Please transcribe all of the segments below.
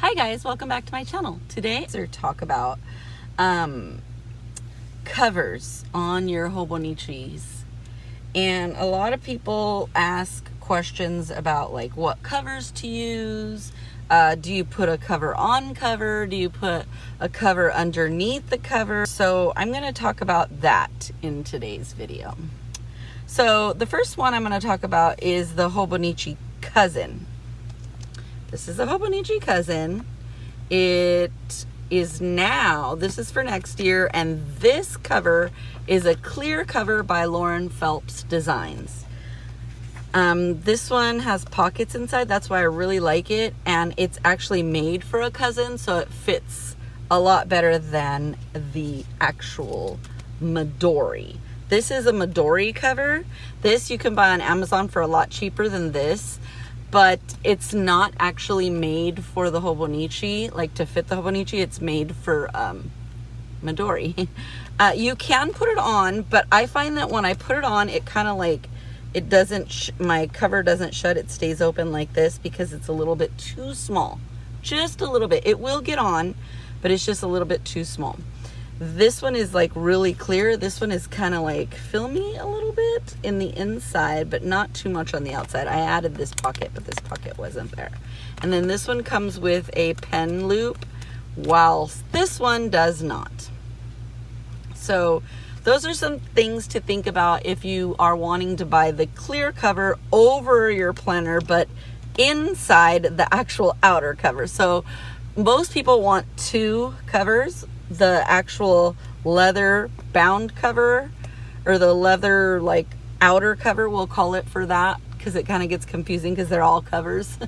Hi guys, welcome back to my channel. Today we're talk about covers on your Hobonichis. And a lot of people ask questions about like what covers to use. Do you put a cover on cover? Do you put a cover underneath the cover? So I'm going to talk about that in today's video. So the first one I'm going to talk about is the Hobonichi Cousin. This is a Hobonichi Cousin. It is now, this is for next year, and this cover is a clear cover by Lauren Phelps Designs. This one has pockets inside, that's why I really like it, and it's actually made for a cousin, so it fits a lot better than the actual Midori. This is a Midori cover. This you can buy on Amazon for a lot cheaper than this, but it's not actually made for the Hobonichi, like to fit the Hobonichi. It's made for Midori. You can put it on, but I find that when I put it on, it kind of like, it doesn't, my cover doesn't shut. It stays open like this because it's a little bit too small. Just a little bit. It will get on, but it's just a little bit too small. This one is like really clear. This one is kind of like filmy a little bit in the inside, but not too much on the outside. I added this pocket, but this pocket wasn't there. And then this one comes with a pen loop, whilst this one does not. So those are some things to think about if you are wanting to buy the clear cover over your planner, but inside the actual outer cover. So most people want two covers, the actual leather bound cover, or the leather like outer cover, we'll call it for that, because it kind of gets confusing because they're all covers.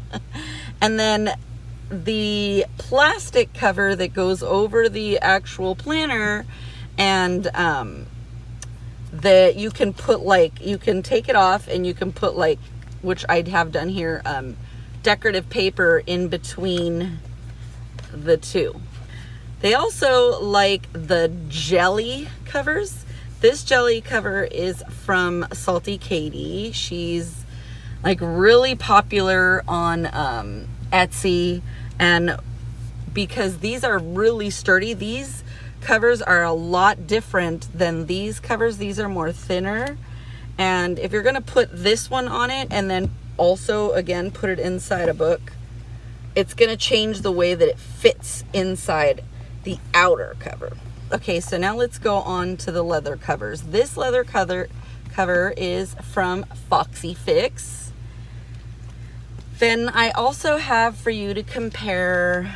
And then the plastic cover that goes over the actual planner, and that you can put like, you can take it off and you can put like, which I'd have done here, decorative paper in between the two. They also like the jelly covers. This jelly cover is from Salty Katie. She's like really popular on Etsy, and because these are really sturdy, these covers are a lot different than these covers. These are more thinner, and if you're gonna put this one on it and then also again put it inside a book, it's gonna change the way that it fits inside the outer cover. Okay, so now let's go on to the leather covers. This leather cover is from Foxy Fix. Then I also have for you to compare,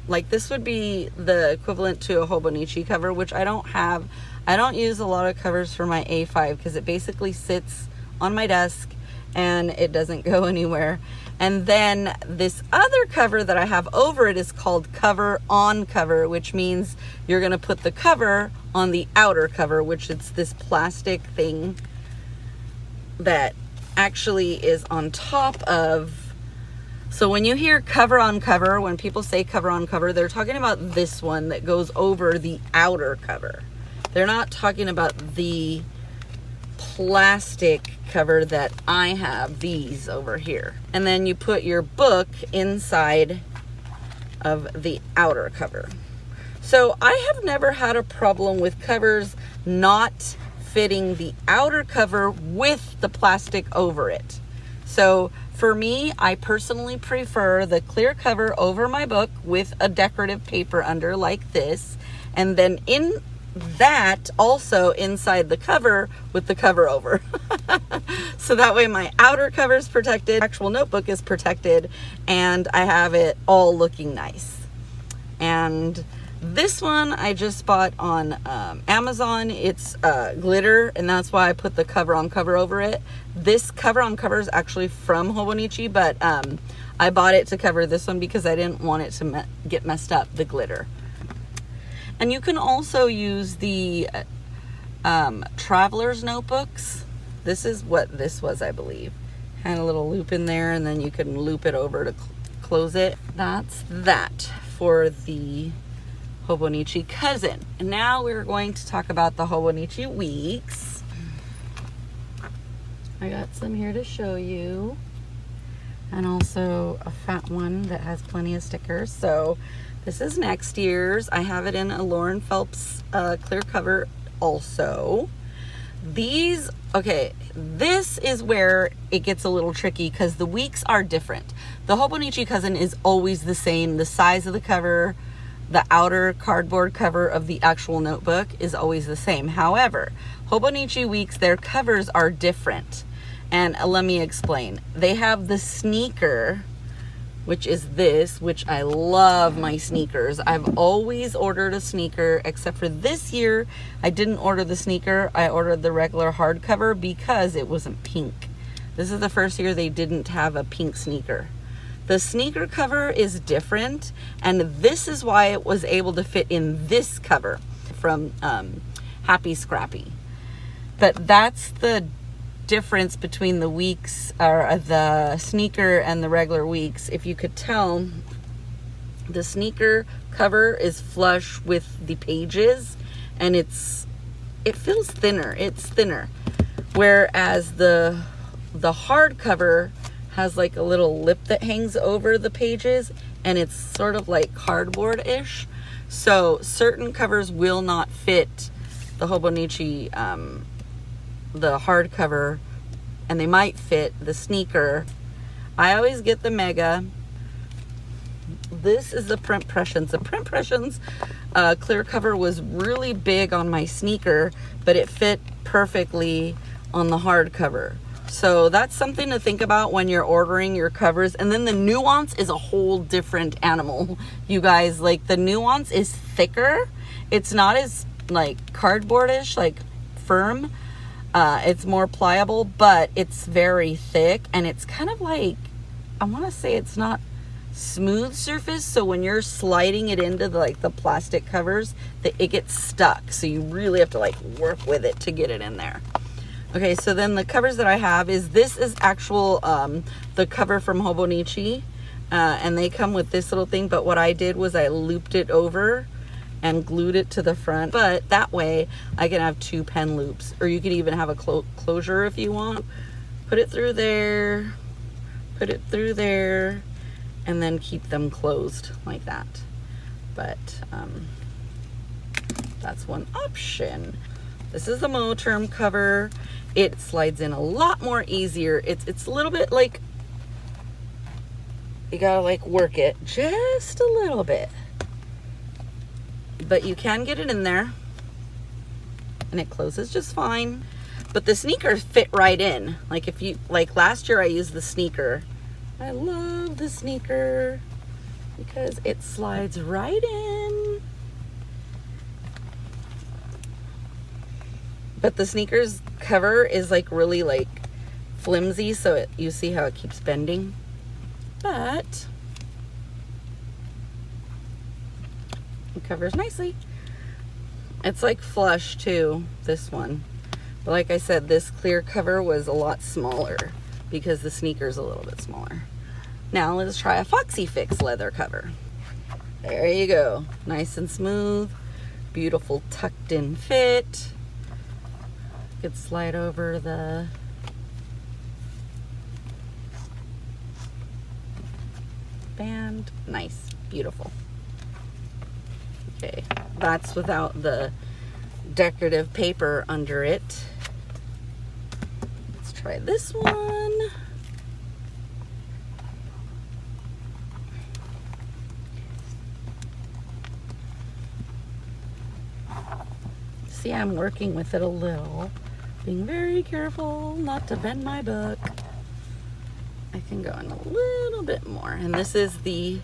like this would be the equivalent to a Hobonichi cover, which I don't have. I don't use a lot of covers for my A5 because it basically sits on my desk and it doesn't go anywhere. And then this other cover that I have over it is called cover on cover, which means you're going to put the cover on the outer cover, which it's this plastic thing that actually is on top of. So when you hear cover on cover, when people say cover on cover, they're talking about this one that goes over the outer cover. They're not talking about the plastic cover that I have, these over here. And then you put your book inside of the outer cover. So I have never had a problem with covers not fitting the outer cover with the plastic over it. So for me, I personally prefer the clear cover over my book with a decorative paper under like this, and then in that also inside the cover with the cover over. So that way my outer cover is protected, actual notebook is protected, and I have it all looking nice. And this one I just bought on Amazon. It's glitter, and that's why I put the cover on cover over it. This cover on cover is actually from Hobonichi, but I bought it to cover this one because I didn't want it to get messed up, the glitter. And you can also use the traveler's notebooks. This is what this was, I believe. Had a little loop in there, and then you can loop it over to close it. That's that for the Hobonichi Cousin. And now we're going to talk about the Hobonichi Weeks. I got some here to show you. and also a fat one that has plenty of stickers. So this is next year's. I have it in a Lauren Phelps clear cover also. These, okay, this is where it gets a little tricky because the weeks are different. The Hobonichi cousin is always the same. The size of the cover, the outer cardboard cover of the actual notebook is always the same. However, Hobonichi weeks, their covers are different. And let me explain. They have the sneaker, which is this, which I love my sneakers. I've always ordered a sneaker, except for this year, I didn't order the sneaker. I ordered the regular hardcover because it wasn't pink. This is the first year they didn't have a pink sneaker. The sneaker cover is different, and this is why it was able to fit in this cover from Happy Scrappy. But that's the difference between the weeks, or the sneaker and the regular weeks. If you could tell, the sneaker cover is flush with the pages, and it feels thinner. It's thinner, whereas the hardcover has like a little lip that hangs over the pages, and it's sort of like cardboard-ish. So certain covers will not fit the Hobonichi the hardcover, and they might fit the sneaker. I always get the mega. This is the Print Pressions. The Print Pressions clear cover was really big on my sneaker, but it fit perfectly on the hardcover. So that's something to think about when you're ordering your covers. And then the Nuance is a whole different animal, you guys. Like, the Nuance is thicker. It's not as like cardboardish, like firm. It's more pliable, but it's very thick, and it's kind of like, I want to say it's not smooth surface, so when you're sliding it into the plastic covers, it gets stuck, so you really have to like work with it to get it in there. Okay, so then the covers that I have this is actual the cover from Hobonichi, and they come with this little thing, but what I did was I looped it over and glued it to the front, but that way I can have 2 pen loops, or you could even have a closure if you want. Put it through there, put it through there, and then keep them closed like that. But that's one option. This is the Moterm cover. It slides in a lot more easier. It's a little bit like, you gotta like work it just a little bit, but you can get it in there, and it closes just fine. But the sneakers fit right in. Like, if you, like last year I used the sneaker. I love the sneaker because it slides right in. But the sneakers cover is like really like flimsy, so you see how it keeps bending. But it covers nicely. It's like flush too, this one. But like I said, this clear cover was a lot smaller because the sneaker's a little bit smaller. Now let's try a Foxy Fix leather cover. There you go. Nice and smooth. Beautiful tucked in fit. Could slide over the band. Nice. Beautiful. Okay, that's without the decorative paper under it. Let's try this one. See, I'm working with it a little, being very careful not to bend my book. I can go in a little bit more. And this is the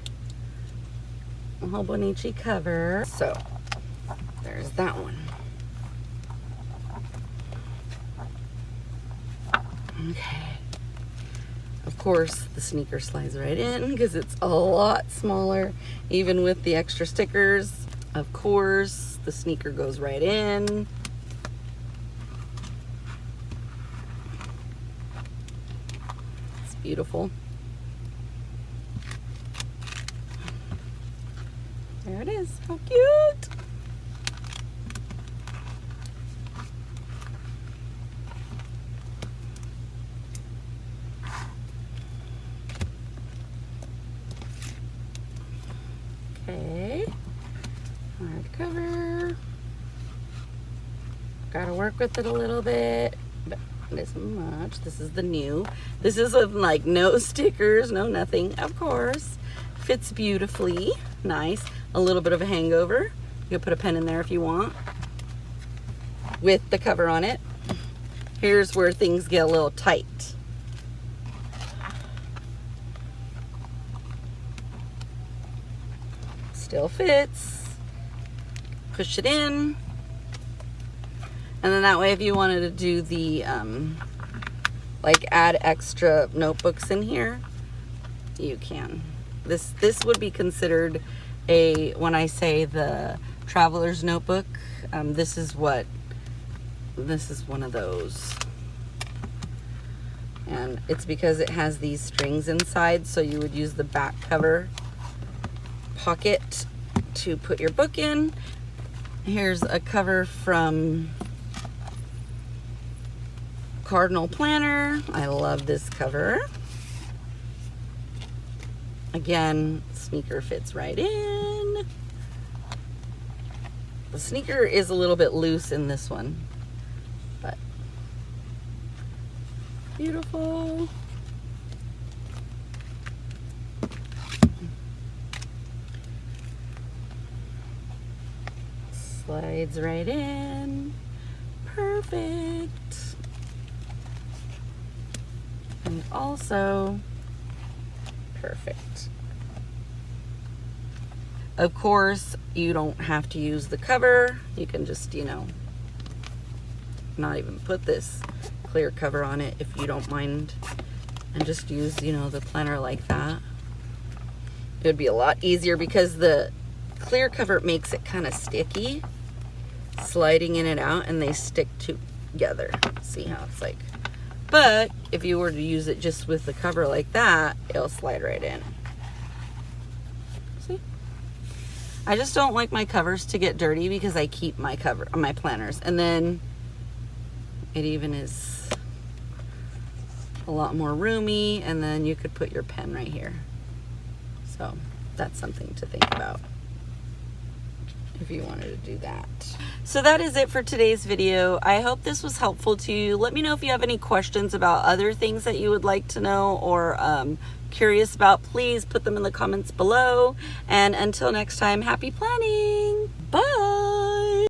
Hobonichi cover. So there's that one. Okay. Of course, the sneaker slides right in because it's a lot smaller, even with the extra stickers. Of course, the sneaker goes right in. It's beautiful. There it is. How cute! Okay. Hardcover. Gotta work with it a little bit, but not as much. This is the new. This is with like no stickers, no nothing, of course. Fits beautifully. Nice. A little bit of a hangover. You can put a pen in there if you want. With the cover on it. Here's where things get a little tight. Still fits. Push it in. And then that way if you wanted to do the, like add extra notebooks in here, you can. This would be considered a, when I say the traveler's notebook, this is one of those. And it's because it has these strings inside, so you would use the back cover pocket to put your book in. Here's a cover from Cardinal Planner. I love this cover. Again, sneaker fits right in. The sneaker is a little bit loose in this one, but beautiful. Slides right in. Perfect. And also perfect. Of course, you don't have to use the cover. You can just, you know, not even put this clear cover on it if you don't mind, and just use, you know, the planner like that. It would be a lot easier because the clear cover makes it kind of sticky, sliding in and out, and they stick together. See how it's like. But if you were to use it just with the cover like that, it'll slide right in. See? I just don't like my covers to get dirty because I keep my planners. And then it even is a lot more roomy, and then you could put your pen right here. So that's something to think about if you wanted to do that. So that is it for today's video. I hope this was helpful to you. Let me know if you have any questions about other things that you would like to know or curious about. Please put them in the comments below. And until next time, happy planning. Bye.